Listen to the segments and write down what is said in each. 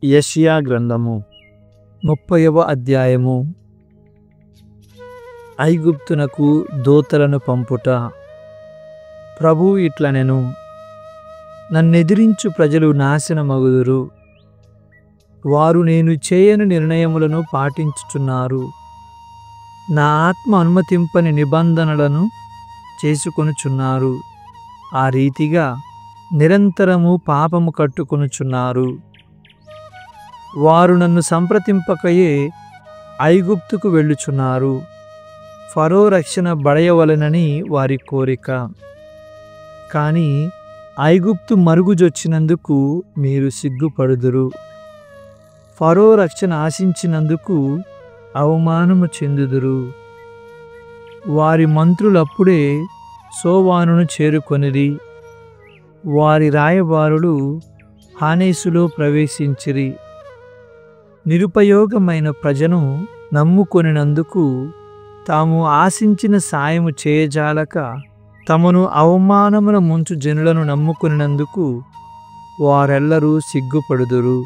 యెషయా గ్రంథము 30వ అధ్యాయము. ఐగుప్తునకు దూతలను పంపుట. ప్రభువు ఇట్లనెను, నన్నెదిరించు ప్రజలు నాశనమగుదురు. వారు నేను చేయని నిర్ణయములను పాటించుచున్నారు. నా ఆత్మ అనుమతింపని నిబంధనలను చేసుకొనుచున్నారు. ఆ రీతిగా నిరంతరము పాపము కట్టుకొనుచున్నారు. వారు నన్ను సంప్రదింపకయే ఐగుప్తుకు వెళ్ళుచున్నారు. ఫరో రక్షణ బడయవలెనని వారి కోరిక. కానీ ఐగుప్తు మరుగుజొచ్చినందుకు మీరు సిగ్గుపడుదురు. ఫరో రక్షణ ఆశించినందుకు అవమానము చెందుదురు. వారి మంత్రులప్పుడే సోవానును చేరుకొనిరి. వారి రాయబారులు హానేసులో ప్రవేశించిరి. నిరుపయోగమైన ప్రజను నమ్ముకొనినందుకు తాము ఆశించిన సాయము చేయజాలక తమను అవమానమున ముంచు జనులను నమ్ముకొనినందుకు వారెల్లరూ సిగ్గుపడుదురు.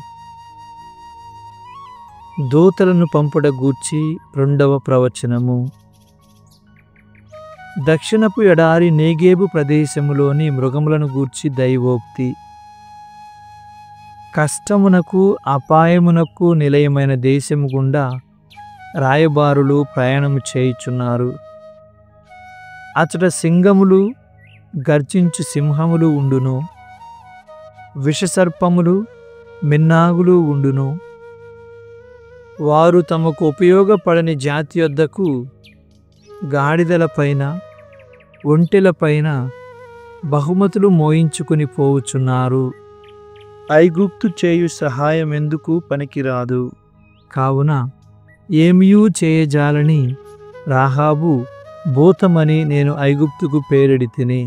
దూతలను పంపుట గూర్చి 2వ ప్రవచనము. దక్షిణపు ఎడారి నేగేబు ప్రదేశములోని మృగములను గూర్చి దైవోక్తి. కష్టమునకు అపాయమునకు నిలయమైన దేశము గుండా రాయబారులు ప్రయాణము చేయుచున్నారు. అచట సింగములు, గర్జించు సింహములు ఉండును. విషసర్పములు, మిన్నాగులు ఉండును. వారు తమకు ఉపయోగపడని జాతి యొద్దకు గాడిదలపైన, ఒంటెలపైన బహుమతులు మోయించుకుని పోవుచున్నారు. ఐగుప్తు చేయు సహాయం ఎందుకు పనికిరాదు. కావున ఏమియూ చేయజాలని రాహాబు భూతమని నేను ఐగుప్తుకు పేరెడితిని.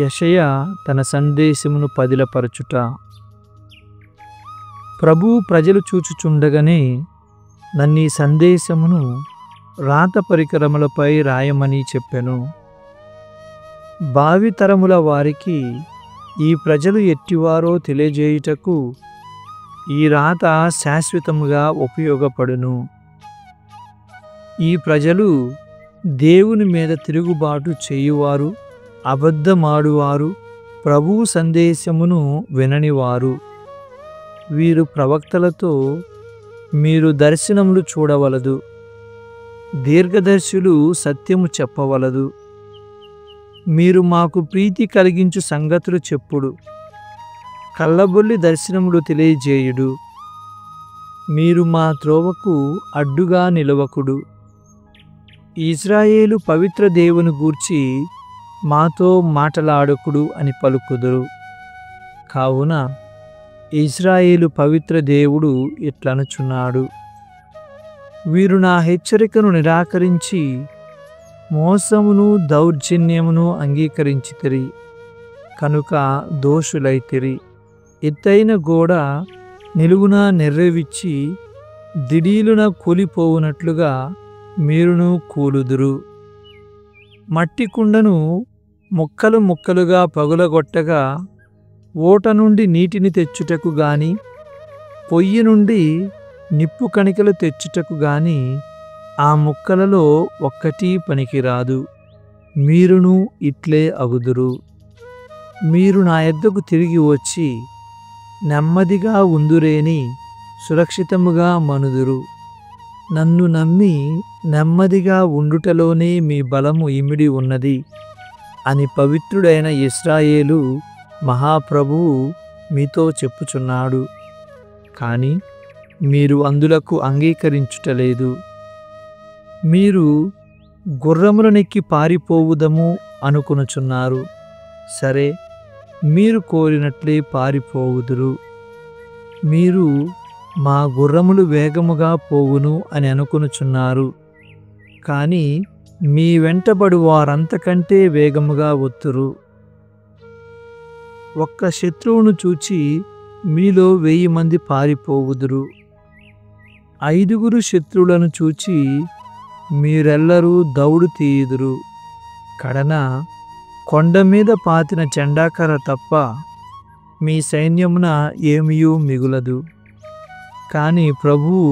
యెషయా తన సందేశమును పదిలపరచుట. ప్రభువు ప్రజలు చూచుచుండగానే నన్నీ సందేశమును రాత పరికరములపై రాయమని చెప్పెను. భావితరముల వారికి ఈ ప్రజలు ఎట్టివారో తెలియజేయుటకు ఈ రాత శాశ్వతముగా ఉపయోగపడును. ఈ ప్రజలు దేవుని మీద తిరుగుబాటు చేయువారు, అబద్ధమాడువారు, ప్రభువు సందేశమును విననివారు. వీరు ప్రవక్తలతో మీరు దర్శనములు చూడవలదు, దీర్ఘదర్శులు సత్యము చెప్పవలదు. మీరు మాకు ప్రీతి కలిగించు సంగతులు చెప్పుడు, కళ్ళబొల్లి దర్శనములు తెలియజేయుడు. మీరు మా త్రోవకు అడ్డుగా నిలవకుడు. ఇశ్రాయేలు పవిత్ర దేవుని గూర్చి మాతో మాటలాడకుడు అని పలుకుదురు. కావున ఇశ్రాయేలు పవిత్ర దేవుడు ఇట్లనుచున్నాడు, వీరు నా హెచ్చరికను నిరాకరించి మోసమును దౌర్జన్యమును అంగీకరించితిరి కనుక దోషులైతిరి. ఎత్తైన గోడ నిలువున నెర్రెవిచ్చి దిడీలున కూలిపోవునట్లుగా మీరును కూలుదురు. మట్టి కుండను ముక్కలు ముక్కలుగా పగులగొట్టగా ఓట నుండి నీటిని తెచ్చుటకు గాని, పొయ్యి నుండి నిప్పు కణికలు తెచ్చుటకు గాని ఆ ముక్కలలో ఒక్కటీ పనికిరాదు. మీరును ఇట్లే అగుదురు. మీరు నా యొద్దకు తిరిగి వచ్చి నెమ్మదిగా ఉందురేని సురక్షితముగా మనుదురు. నన్ను నమ్మి నెమ్మదిగా ఉండుటలోనే మీ బలము ఇమిడి ఉన్నది అని పవిత్రుడైన ఇశ్రాయేలు మహాప్రభువు మీతో చెప్పుచున్నాడు. కానీ మీరు అందులకు అంగీకరించుటలేదు. మీరు గుర్రములనెక్కి పారిపోవుదము అనుకొనుచున్నారు. సరే, మీరు కోరినట్లే పారిపోవుదురు. మీరు మా గుర్రములు వేగముగా పోవును అని అనుకొనుచున్నారు. కానీ మీ వెంటబడు వారంతకంటే వేగముగా వత్తురు. ఒక్క శత్రువును చూచి మీలో 1000 మంది పారిపోవుదురు. 5 శత్రువులను చూచి మీరెల్లరూ దౌడు తీయుదురు. కడన కొండ మీద పాతిన చెండాకర్ర తప్ప మీ సైన్యమున ఏమియూ మిగులదు. కాని ప్రభువు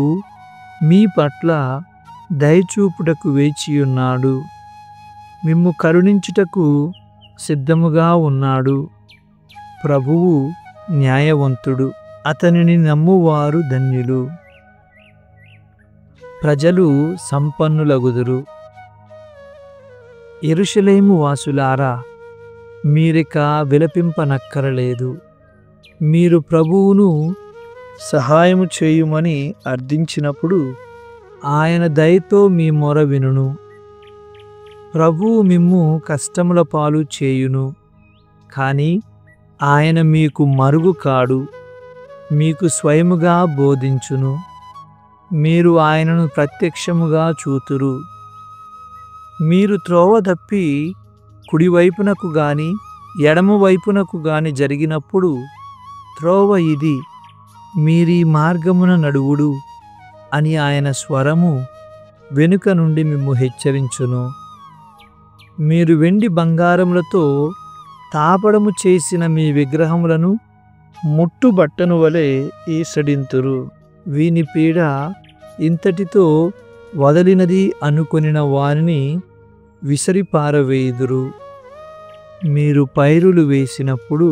మీ పట్ల దయచూపుటకు వేచియున్నాడు. మిమ్ము కరుణించుటకు సిద్ధముగా ఉన్నాడు. ప్రభువు న్యాయవంతుడు, అతనిని నమ్మువారు ధన్యులు. ప్రజలు సంపన్నులగుదురు. యెరూషలేము వాసులారా, మీరిక విలపింపనక్కరలేదు. మీరు ప్రభువును సహాయము చేయుమని అర్థించినప్పుడు ఆయన దయతో మీ మొర వినును. ప్రభువు మిమ్ము కష్టముల పాలు చేయును, కానీ ఆయన మీకు మరుగు కాడు. మీకు స్వయముగా బోధించును. మీరు ఆయనను ప్రత్యక్షముగా చూతురు. మీరు త్రోవ తప్పి కుడివైపునకు గాని ఎడమవైపునకు గాని జరిగినప్పుడు, త్రోవ ఇది, మీరీ మార్గమున నడువుడు అని ఆయన స్వరము వెనుక నుండి మిమ్ము హెచ్చరించును. మీరు వెండి బంగారములతో తాపడము చేసిన మీ విగ్రహములను ముట్టుబట్టను వలె ఈసడింతురు. వీని పీడ ఇంతటితో వదలినది అనుకొనిన వారిని విసరిపారవేయుదురు. మీరు పైరులు వేసినప్పుడు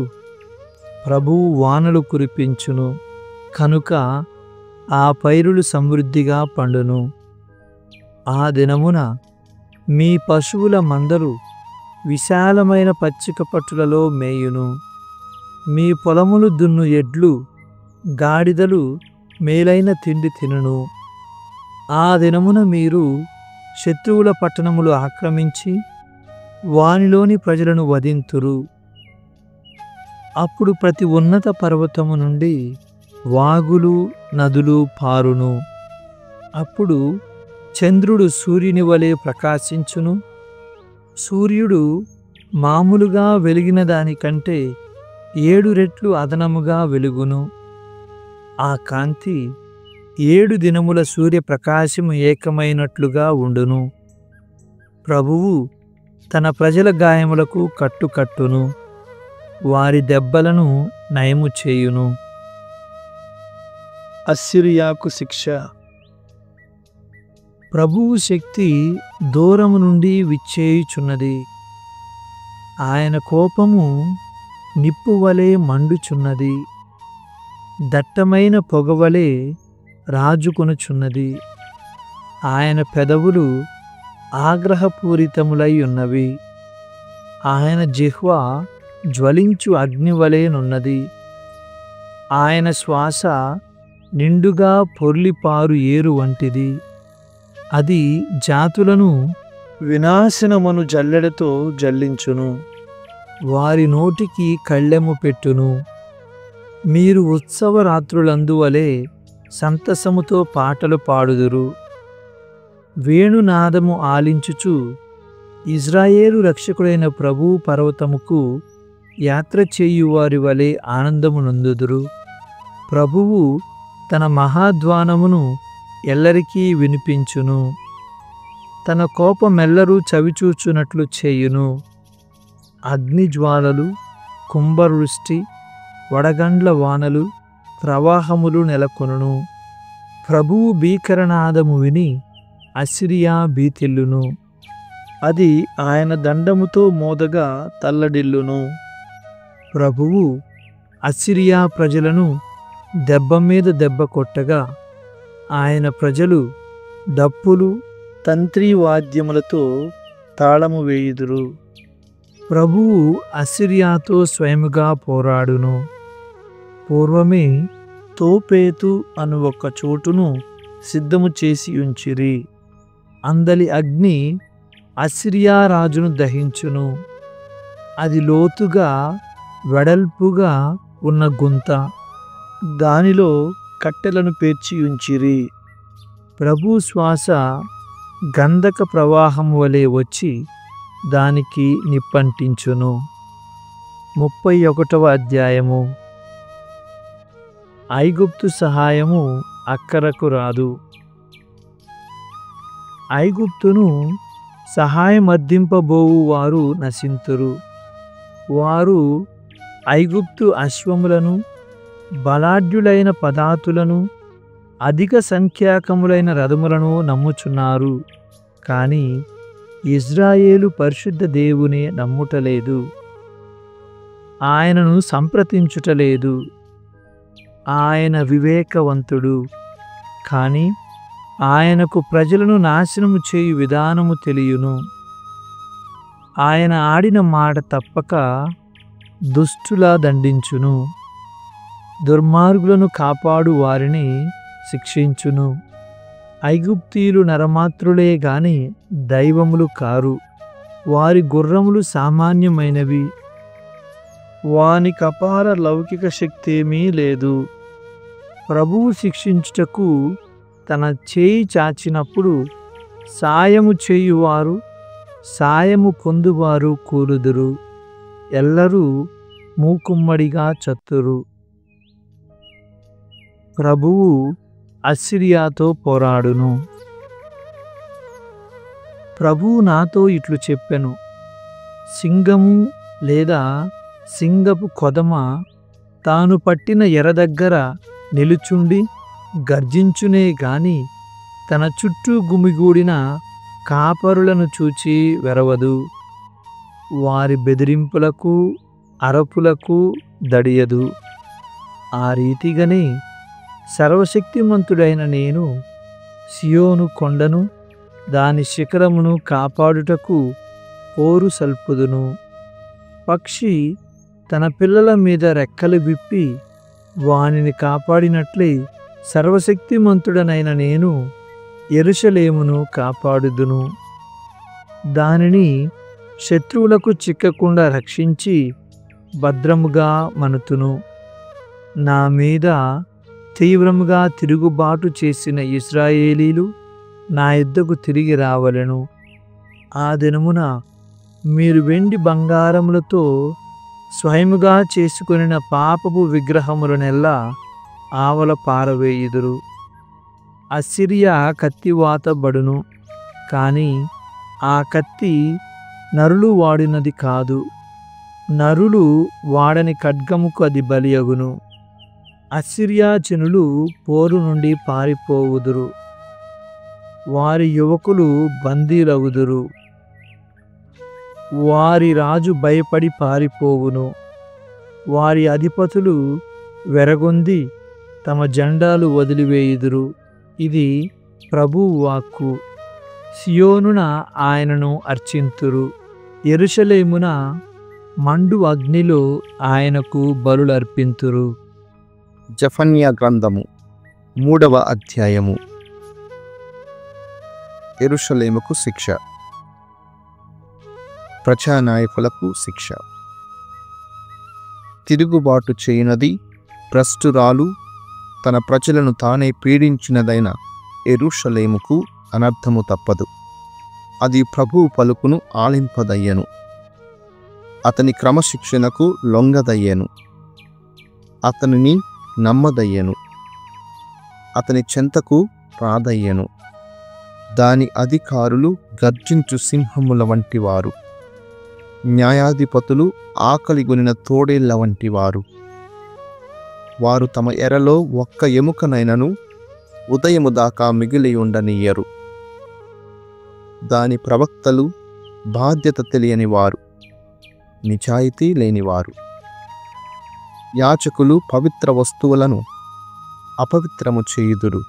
ప్రభువు వానలు కురిపించును, కనుక ఆ పైరులు సమృద్ధిగా పండును. ఆ దినమున మీ పశువుల మందలు విశాలమైన పచ్చిక పట్టులలో మేయును. మీ పొలములు దున్ను ఎడ్లు, గాడిదలు మేలైన తిండి తినును. ఆ దినమున మీరు శత్రువుల పట్టణములు ఆక్రమించి వానిలోని ప్రజలను వధింతురు. అప్పుడు ప్రతి ఉన్నత పర్వతము నుండి వాగులు, నదులు పారును. అప్పుడు చంద్రుడు సూర్యుని వలె ప్రకాశించును. సూర్యుడు మామూలుగా వెలిగిన దానికంటే 7 రెట్లు అదనముగా వెలుగును. ఆ కాంతి 7 దినముల సూర్యప్రకాశము ఏకమైనట్లుగా ఉండును. ప్రభువు తన ప్రజల గాయములకు కట్టును, వారి దెబ్బలను నయము చేయును. అస్సిరియాకు శిక్ష. ప్రభువు శక్తి దూరము నుండి విచ్చేయుచున్నది. ఆయన కోపము నిప్పువలే మండుచున్నది. దట్టమైన పొగవలే రాజుకొనుచున్నది. ఆయన పెదవులు ఆగ్రహపూరితములై ఉన్నవి. ఆయన జిహ్వ జ్వలించు అగ్నివలెనున్నది. ఆయన శ్వాస నిండుగా పొర్లిపారు ఏరు వంటిది. అది జాతులను వినాశనమను జల్లెడతో జల్లించును. వారి నోటికి కళ్ళెము పెట్టును. మీరు ఉత్సవ రాత్రులందువలే సంతసముతో పాటలు పాడుదురు. వేణునాదము ఆలించుచు ఇజ్రాయేలు రక్షకుడైన ప్రభువు పర్వతముకు యాత్ర చేయువారి వలె ఆనందమునందుదురు. ప్రభువు తన మహాధ్వానమును ఎల్లరికీ వినిపించును. తన కోపమెల్లరూ చవిచూచునట్లు చేయును. అగ్నిజ్వాలలు, కుంభవృష్టి, వడగండ్ల వానలు, ప్రవాహములు నెలకొనును. ప్రభువు భీకరనాదము విని అసిరియా భీతిల్లును. అది ఆయన దండముతో మోదగా తల్లడిల్లును. ప్రభువు అసిరియా ప్రజలను దెబ్బ మీద దెబ్బ కొట్టగా, ఆయన ప్రజలు డప్పులు, తంత్రి వాద్యములతో తాళము వేయుదురు. ప్రభువు అసిరియాతో స్వయముగా పోరాడును. పూర్వమే తోపేతు అను ఒక చోటును సిద్ధము చేసి ఉంచిరి. అందలి అగ్ని అసిరియా రాజును దహించును. అది లోతుగా వెడల్పుగా ఉన్న గుంత, దానిలో కట్టెలను పేర్చి ఉంచిరి. ప్రభు శ్వాస గంధక ప్రవాహం వలె వచ్చి దానికి నిప్పంటించును. 31వ అధ్యాయము. ఐగుప్తు సహాయము అక్కరకు రాదు. ఐగుప్తును సహాయమర్థింపబోవు వారు నశింతురు. వారు ఐగుప్తు అశ్వములను, బలాఢ్యులైన పదాతులను, అధిక సంఖ్యాకములైన రథములను నమ్ముచున్నారు. కానీ ఇజ్రాయేలు పరిశుద్ధ దేవుని నమ్ముటలేదు, ఆయనను సంప్రదించుటలేదు. ఆయన వివేకవంతుడు, కానీ ఆయనకు ప్రజలను నాశనము చేయు విధానము తెలియును. ఆయన ఆడిన మాట తప్పక దుష్టులా దండించును, దుర్మార్గులను కాపాడు వారిని శిక్షించును. ఐగుప్తీయులు నరమాత్రులే గాని దైవములు కారు, వారి గుర్రములు సామాన్యమైనవి, వానికి అపార లౌకిక శక్తి ఏమీ లేదు. ప్రభువు శిక్షించుటకు తన చేయి చాచినప్పుడు సాయము చేయువారు, సాయము పొందువారు కూలుదురు, ఎల్లరూ మూకుమ్మడిగా చత్తురు. ప్రభువు అస్సిరియాతో పోరాడును. ప్రభువు నాతో ఇట్లు చెప్పెను, సింగము లేదా సింగపు కొదమ తాను పట్టిన ఎర దగ్గర నిలుచుండి గర్జించునే గాని తన చుట్టూ గుమిగూడిన కాపరులను చూచి వెరవదు. వారి బెదిరింపులకు అరపులకు దడియదు. ఆ రీతిగానే సర్వశక్తిమంతుడైన నేను సియోను కొండను, దాని శిఖరమును కాపాడుటకు పోరు సల్పుదును. పక్షి తన పిల్లల మీద రెక్కలు విప్పి వానిని కాపాడినట్లే సర్వశక్తిమంతుడనైన నేను యెరూషలేమును కాపాడుదును. దానిని శత్రువులకు చిక్కకుండా రక్షించి భద్రముగా మనుతును. నా మీద తీవ్రముగా తిరుగుబాటు చేసిన ఇశ్రాయేలీలు నా యొద్దకు తిరిగి రావలెను. ఆ దినమున మీరు వెండి బంగారములతో స్వయముగా చేసుకొనిన పాపపు విగ్రహములనెల్లా ఆవల పారవేయుదురు. అస్సిరియా కత్తివాత బడును, కానీ ఆ కత్తి నరులు వాడినది కాదు, నరులు వాడని ఖడ్గముకు అది బలియగును. అస్సిరియా జనులు పోరు నుండి పారిపోవుదురు, వారి యువకులు బందీలవుదురు. వారి రాజు భయపడి పారిపోవును, వారి అధిపతులు వెరగొంది తమ జెండాలు వదిలివేయుదురు. ఇది ప్రభువు వాక్కు. సియోనున ఆయనను అర్చింతురు, యెరూషలేమున మండు అగ్నిలో ఆయనకు బలులర్పింతురు. జెఫన్యా గ్రంథము 3వ అధ్యాయము. యెరూషలేముకు శిక్ష. ప్రజానాయకులకు శిక్ష. తిరుగుబాటు చేయనది, భ్రష్టురాలు, తన ప్రజలను తానే పీడించినదైన యెరూషలేముకు అనర్థము తప్పదు. అది ప్రభువు పలుకును ఆలింపదయ్యను, అతని క్రమశిక్షణకు లొంగదయ్యను, అతనిని నమ్మదయ్యను, అతని చెంతకు రాదయ్యను. దాని అధికారులు గర్జించు సింహముల వంటివారు, న్యాయాధిపతులు ఆకలిగొనిన తోడేళ్ల వంటివారు. వారు తమ ఎరలో ఒక్క ఎముకనైనను ఉదయము దాకా మిగిలి ఉండనియ్యరు. దాని ప్రవక్తలు బాధ్యత తెలియని వారు, నిజాయితీ లేనివారు. యాజకులు పవిత్ర వస్తువులను అపవిత్రము చేయుదురు,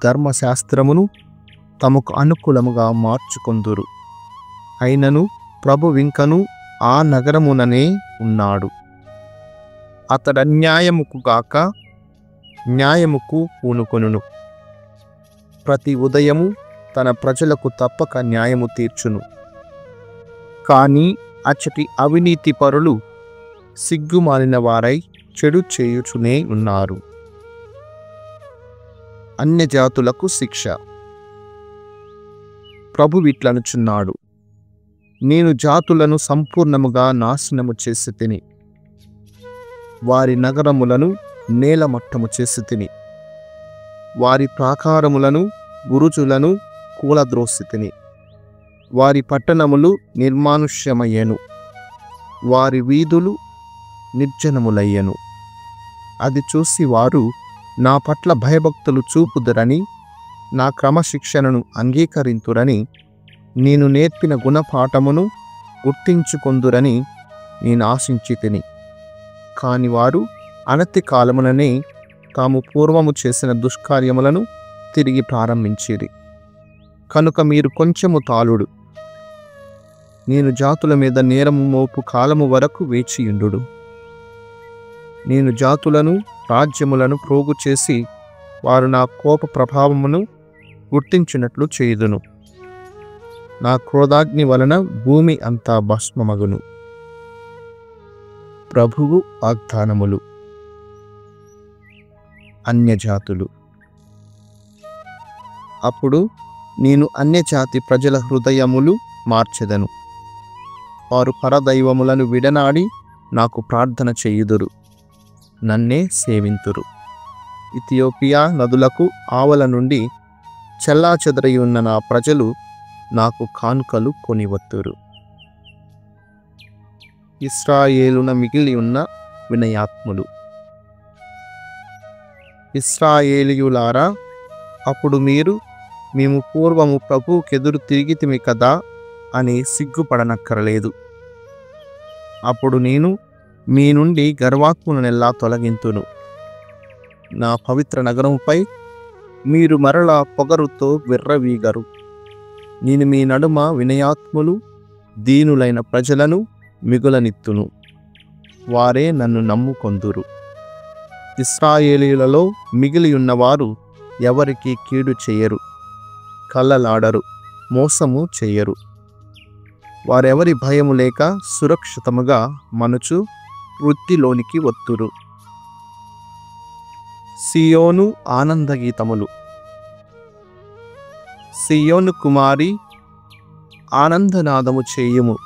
ధర్మశాస్త్రమును తమకు అనుకూలముగా మార్చుకొందురు. అయినను ప్రభువింకను ఆ నగరముననే ఉన్నాడు. అతడన్యాయముకు గాక న్యాయముకు పూనుకొనును. ప్రతి ఉదయము తన ప్రజలకు తప్పక న్యాయము తీర్చును. కానీ అచ్చటి అవినీతి పరులు సిగ్గుమాలిన వారై చెడు చేయుచునే ఉన్నారు. అన్యజాతులకు శిక్ష. ప్రభువిట్లనుచున్నాడు, నేను జాతులను సంపూర్ణముగా నాశనము చేసి తిని, వారి నగరములను నేలమట్టము చేసి తిని, వారి ప్రాకారములను బురుజులను కూలద్రోసి తిని, వారి పట్టణములు నిర్మానుష్యమయ్యెను, వారి వీధులు నిర్జనములయ్యను. అది చూసి వారు నా పట్ల భయభక్తులు చూపుదురని, నా క్రమశిక్షణను అంగీకరింతురని, నేను నేర్పిన గుణపాఠమును గుర్తించుకొందురని నేను ఆశించి తిని. కాని వారు అనతి కాలముననే తాము పూర్వము చేసిన దుష్కార్యములను తిరిగి ప్రారంభించిరి. కనుక మీరు కొంచెము తాళుడు. నేను జాతుల మీద నేరము మోపు కాలము వరకు వేచియుండు. నేను జాతులను రాజ్యములను ప్రోగు చేసి వారు నా కోప ప్రభావమును గుర్తించినట్లు చేయుదును. నా క్రోధాగ్ని వలన భూమి అంతా భస్మమగును. ప్రభువు వాగ్దానములు. అన్యజాతులు. అప్పుడు నేను అన్యజాతి ప్రజల హృదయములు మార్చెదను. వారు పరదైవములను విడనాడి నాకు ప్రార్థన చేయుదురు, నన్నే సేవింతురు. ఇథియోపియా నదులకు ఆవల నుండి చెల్లాచెదరై ఉన్న నా ప్రజలు నాకు కానుకలు కొనివత్తురు. ఇశ్రాయేలున మిగిలి ఉన్న వినయాత్ములు. ఇశ్రాయేలీయులారా, అప్పుడు మీరు మేము పూర్వము ప్రభువుకెదురు తిరిగితిమి కదా అని సిగ్గుపడనక్కరలేదు. అప్పుడు నేను మీ నుండి గర్వాత్ములనెల్లా తొలగింతును. నా పవిత్ర నగరముపై మీరు మరలా పొగరుతో విర్రవీగరు. నేను మీ నడుమ వినయాత్ములు దీనులైన ప్రజలను మిగులనిత్తును. వారే నన్ను నమ్ముకొందురు. ఇశ్రాయేలీయులలో మిగిలి ఉన్నవారు ఎవరికి కీడు చేయరు, కళ్ళలాడరు, మోసము చేయరు. వారెవరి భయము లేక సురక్షితముగా మనుచు వృత్తిలోనికి వత్తురు. సియోను ఆనందగీతములు. సియోను కుమారి ఆనందనాదము చేయుము.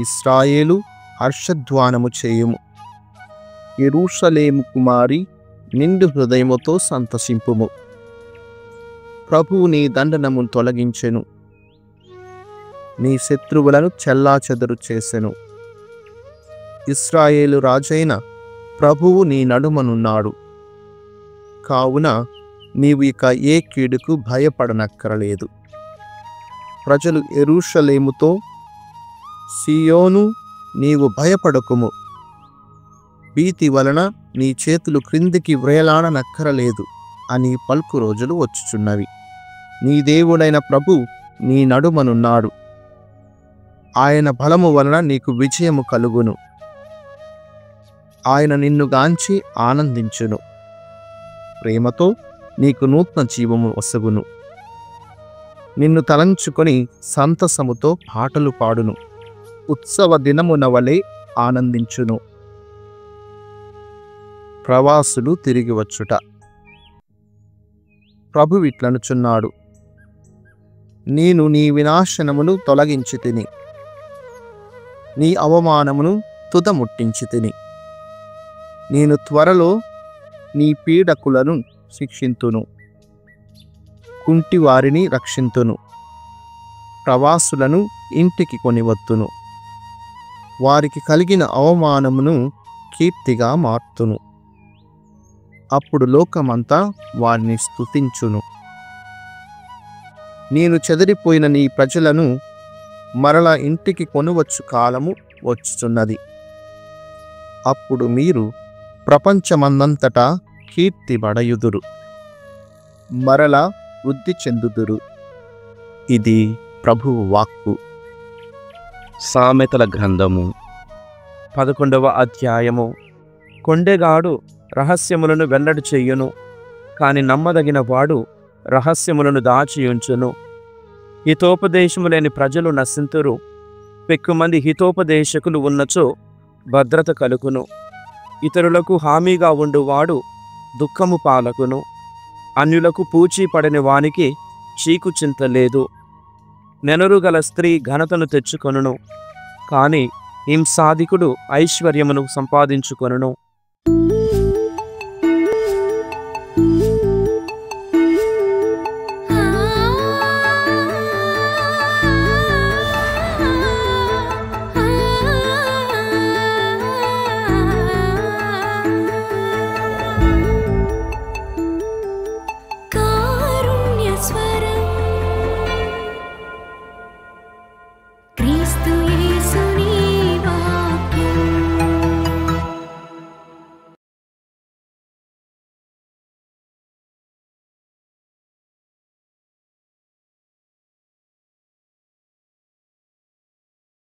ఇశ్రాయేలు హర్షధ్వానము చేయుము. యెరూషలేము కుమారి నిండు హృదయముతో సంతసింపుము. ప్రభువు నీ దండనము తొలగించెను, నీ శత్రువులను చెల్లాచెదరు చేసెను. ఇశ్రాయేలు రాజైన ప్రభువు నీ నడుమనున్నాడు. కావున నీవు ఇక ఏ కీడుకు భయపడనక్కరలేదు. ప్రజలు యెరూషలేముతో, సియోను నీవు భయపడకుము, భీతి వలన నీ చేతులు క్రిందికి వ్రేలాడనక్కరలేదు అని పలుకు రోజులు వచ్చుచున్నవి. నీ దేవుడైన ప్రభు నీ నడుమనున్నాడు. ఆయన బలము వలన నీకు విజయము కలుగును. ఆయన నిన్ను గాంచి ఆనందించును. ప్రేమతో నీకు నూతన జీవము వసగును. నిన్ను తలంచుకొని సంతసముతో పాటలు పాడును. ఉత్సవ దినమున వలె ఆనందించును. ప్రవాసులు తిరిగి వచ్చుట. ప్రభు ఇట్లనుచున్నాడు, నేను నీ వినాశనమును తొలగించి తిని, నీ అవమానమును తుదముట్టించి తిని. నేను త్వరలో నీ పీడకులను శిక్షింతును, కుంటి వారిని రక్షింతును, ప్రవాసులను ఇంటికి కొనివత్తును. వారికి కలిగిన అవమానమును కీర్తిగా మార్తును. అప్పుడు లోకమంతా వారిని స్తుతించును. నేను చెదిరిపోయిన నీ ప్రజలను మరలా ఇంటికి కొనువచ్చు కాలము వచ్చుచున్నది. అప్పుడు మీరు ప్రపంచమందంతటా కీర్తి బడయుదురు, మరలా వృద్ధి చెందుదురు. ఇది ప్రభువు వాక్కు. సామెతల గ్రంథము 11వ అధ్యాయము. కొండెగాడు రహస్యములను వెల్లడి చెయ్యును, కాని నమ్మదగిన వాడు రహస్యములను దాచియుంచును. హితోపదేశము లేని ప్రజలు నశింతురు. పెక్కుమంది హితోపదేశకులు ఉన్నచో భద్రత కలుగును. ఇతరులకు హామీగా ఉండువాడు దుఃఖము పాలకును. అన్యులకు పూచీ పడని వానికి చీకు చింత లేదు. నెనరుగల స్త్రీ ఘనతను తెచ్చుకొనును, కాని హింసాధికుడు ఐశ్వర్యమును సంపాదించుకొనును.